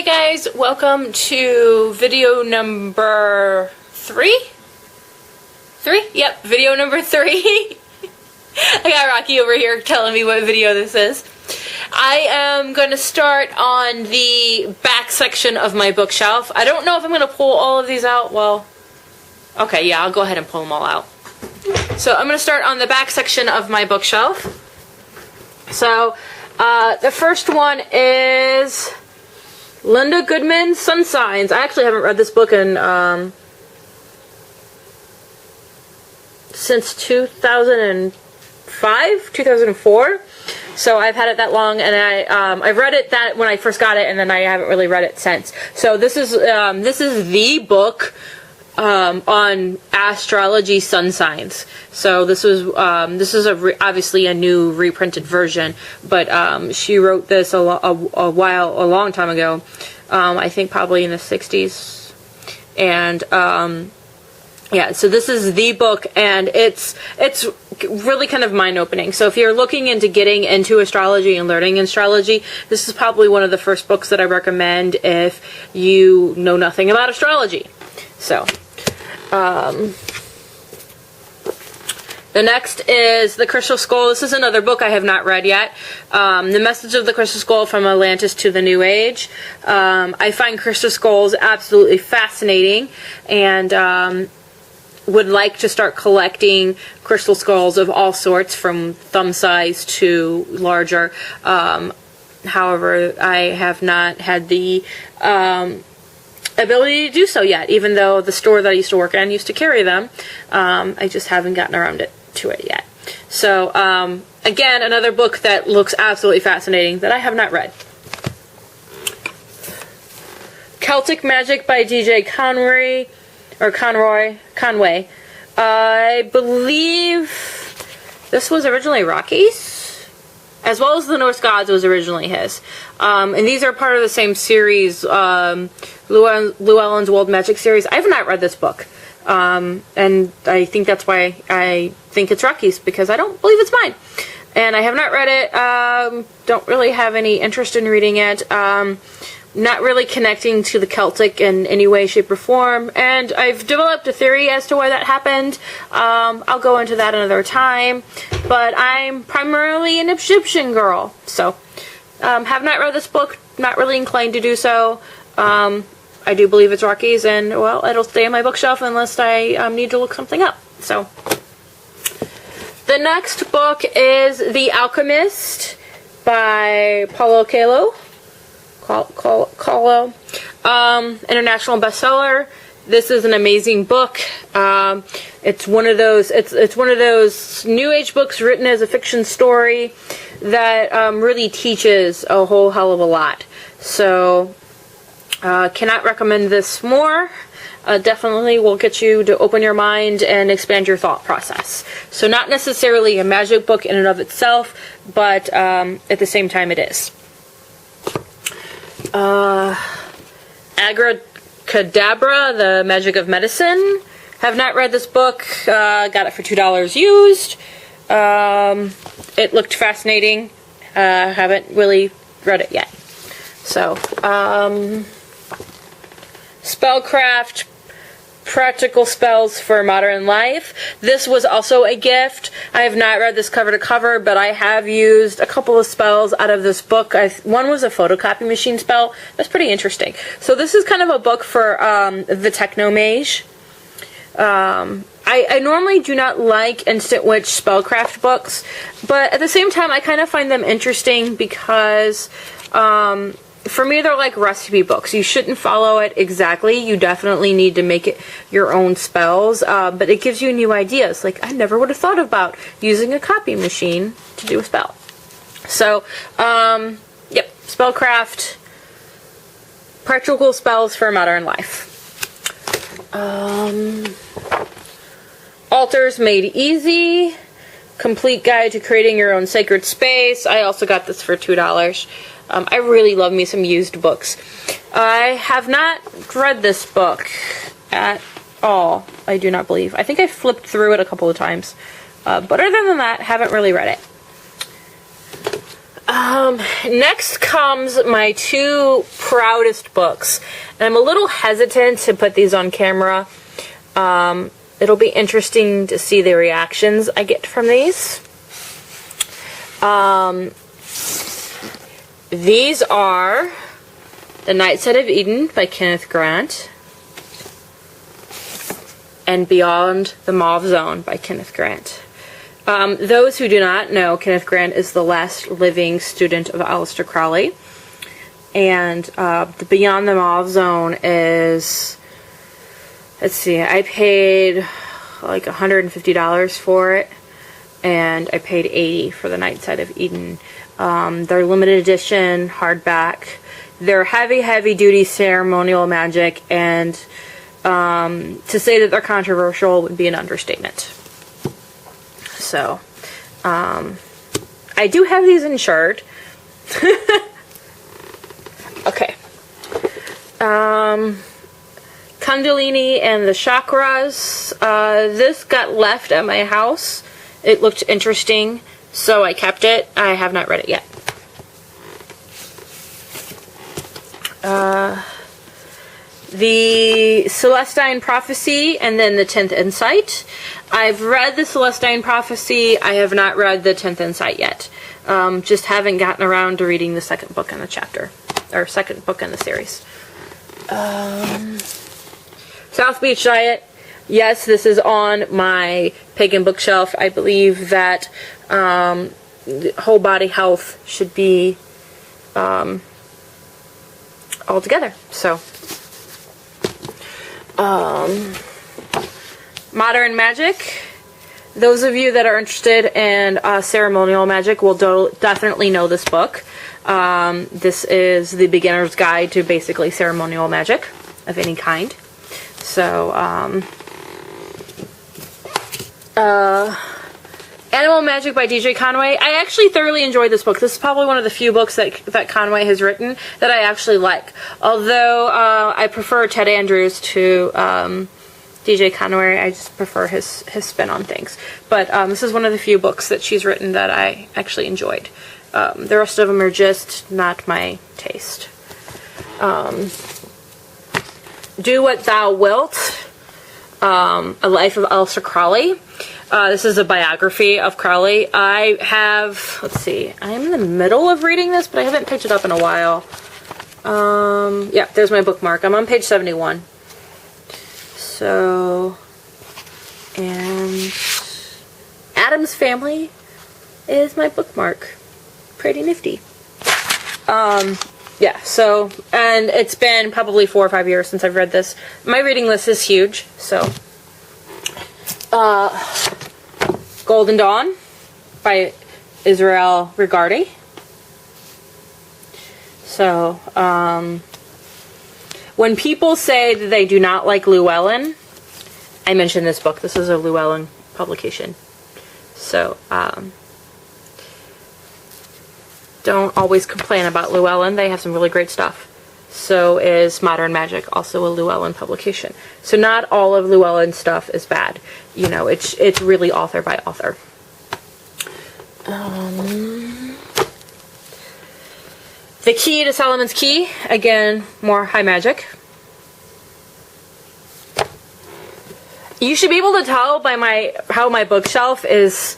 guys, welcome to video number 3? Yep, video number 3. I got Rocky over here telling me what video this is. I am going to start on the back section of my bookshelf. I don't know if I'm going to pull all of these out. Well, okay, yeah, I'll go ahead and pull them all out. So I'm going to start on the back section of my bookshelf. So the first one is Linda Goodman's Sun Signs. I actually haven't read this book in since 2005, 2004. So I've had it that long, and I read it that when I first got it, and then I haven't really read it since. So this is the book on astrology sun signs. So this is obviously a new reprinted version, but she wrote this a long time ago. I think probably in the 60s, and yeah, so this is the book, and it's really kind of mind-opening. So if you're looking into getting into astrology and learning astrology, this is probably one of the first books that I recommend if you know nothing about astrology. So the next is The Crystal Skull. This is another book I have not read yet. The Message of the Crystal Skull from Atlantis to the New Age. I find crystal skulls absolutely fascinating, and would like to start collecting crystal skulls of all sorts, from thumb size to larger. However, I have not had the ability to do so yet, even though the store that I used to work in used to carry them. I just haven't gotten around to it yet. So, again, another book that looks absolutely fascinating that I have not read. Celtic Magic by DJ Conway. I believe this was originally Rocky's, as well as the Norse Gods was originally his. And these are part of the same series, Llewellyn's World Magic series. I have not read this book, and I think that's why I think it's Rocky's, because I don't believe it's mine. And I have not read it, don't really have any interest in reading it. Not really connecting to the Celtic in any way, shape, or form, and I've developed a theory as to why that happened. I'll go into that another time, but I'm primarily an Egyptian girl, so have not read this book, not really inclined to do so. I do believe it's Rocky's, and, well, it'll stay on my bookshelf unless I need to look something up. So the next book is The Alchemist by Paulo Coelho. International bestseller. This is an amazing book. It's one of those new age books written as a fiction story that really teaches a whole hell of a lot. So cannot recommend this more. Definitely will get you to open your mind and expand your thought process. So not necessarily a magic book in and of itself, but at the same time it is. Abracadabra, The Magic of Medicine. Have not read this book. Got it for $2 used. It looked fascinating. Haven't really read it yet. So, Spellcraft, Practical Spells for Modern Life. This was also a gift. I have not read this cover to cover, but I have used a couple of spells out of this book. One was a photocopy machine spell. That's pretty interesting. So this is kind of a book for the Technomage. I normally do not like Instant Witch spellcraft books, but at the same time I kind of find them interesting because for me, they're like recipe books. You shouldn't follow it exactly. You definitely need to make it your own spells, but it gives you new ideas. Like, I never would have thought about using a copy machine to do a spell. So, yep, Spellcraft, Practical Spells for Modern Life. Altars Made Easy, Complete Guide to Creating Your Own Sacred Space. I also got this for $2. I really love me some used books. I have not read this book at all, I do not believe. I think I flipped through it a couple of times. But other than that, haven't really read it. Next comes my two proudest books. And I'm a little hesitant to put these on camera. It'll be interesting to see the reactions I get from these. These are The Night Side of Eden by Kenneth Grant and Beyond the Mauve Zone by Kenneth Grant. Those who do not know, Kenneth Grant is the last living student of Aleister Crowley. And the Beyond the Mauve Zone is, let's see, I paid like $150 for it. And I paid $80 for The Night Side of Eden. They're limited edition, hardback. They're heavy duty ceremonial magic, and to say that they're controversial would be an understatement. So, I do have these insured. Okay. Kundalini and the Chakras. This got left at my house. It looked interesting, so I kept it. I have not read it yet. The Celestine Prophecy and then the 10th Insight. I've read the Celestine Prophecy. I have not read the 10th Insight yet. Just haven't gotten around to reading the second book in the chapter. Or second book in the series. South Beach Diet. Yes, this is on my pagan bookshelf. I believe that whole body health should be all together. So, Modern Magic. Those of you that are interested in ceremonial magic will definitely know this book. This is the beginner's guide to basically ceremonial magic of any kind. So, Animal Magic by DJ Conway. I actually thoroughly enjoyed this book. This is probably one of the few books that Conway has written that I actually like. Although I prefer Ted Andrews to DJ Conway. I just prefer his spin on things. But this is one of the few books that she's written that I actually enjoyed. The rest of them are just not my taste. Do What Thou Wilt. A Life of Aleister Crowley. This is a biography of Crowley. I have, let's see, I'm in the middle of reading this, but I haven't picked it up in a while. Yeah, there's my bookmark. I'm on page 71. So, and Addams Family is my bookmark. Pretty nifty. Yeah, so, and it's been probably 4 or 5 years since I've read this. My reading list is huge, so. Golden Dawn by Israel Regardie. So, when people say that they do not like Llewellyn, I mentioned this book. This is a Llewellyn publication. So, don't always complain about Llewellyn. They have some really great stuff. So is Modern Magic, also a Llewellyn publication. So not all of Llewellyn's stuff is bad. You know, it's really author by author. The Key to Solomon's Key. Again, more high magic. You should be able to tell by how my bookshelf is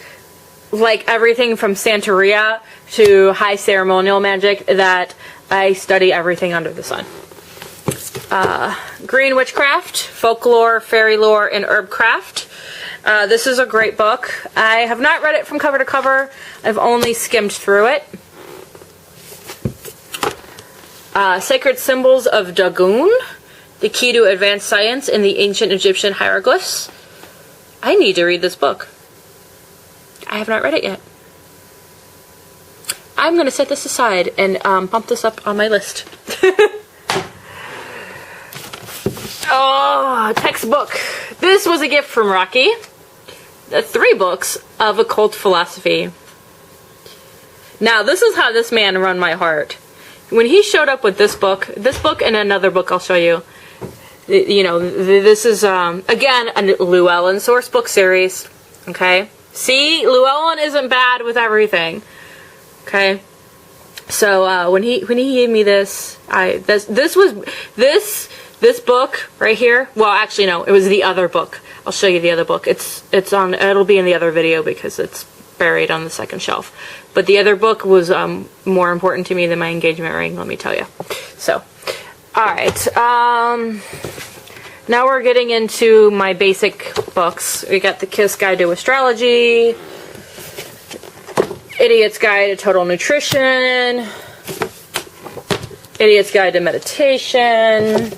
like everything from Santeria to high ceremonial magic that I study everything under the sun. Green Witchcraft, Folklore, Fairy Lore, and Herbcraft. This is a great book. I have not read it from cover to cover. I've only skimmed through it. Sacred Symbols of Dagon, The Key to Advanced Science in the Ancient Egyptian Hieroglyphs. I need to read this book. I have not read it yet. I'm going to set this aside and bump this up on my list. Oh, textbook. This was a gift from Rocky. 3 books of occult philosophy. Now, this is how this man run my heart. When he showed up with this book and another book I'll show you, you know, this is, again, a Llewellyn source book series, okay? See, Llewellyn isn't bad with everything, okay? So when he gave me this, this book right here. Well, actually no, it was the other book. I'll show you the other book. It'll be in the other video because it's buried on the second shelf. But the other book was more important to me than my engagement ring, let me tell you. So, alright. Now we're getting into my basic books. We got the Kiss Guide to Astrology, Idiot's Guide to Total Nutrition, Idiot's Guide to Meditation,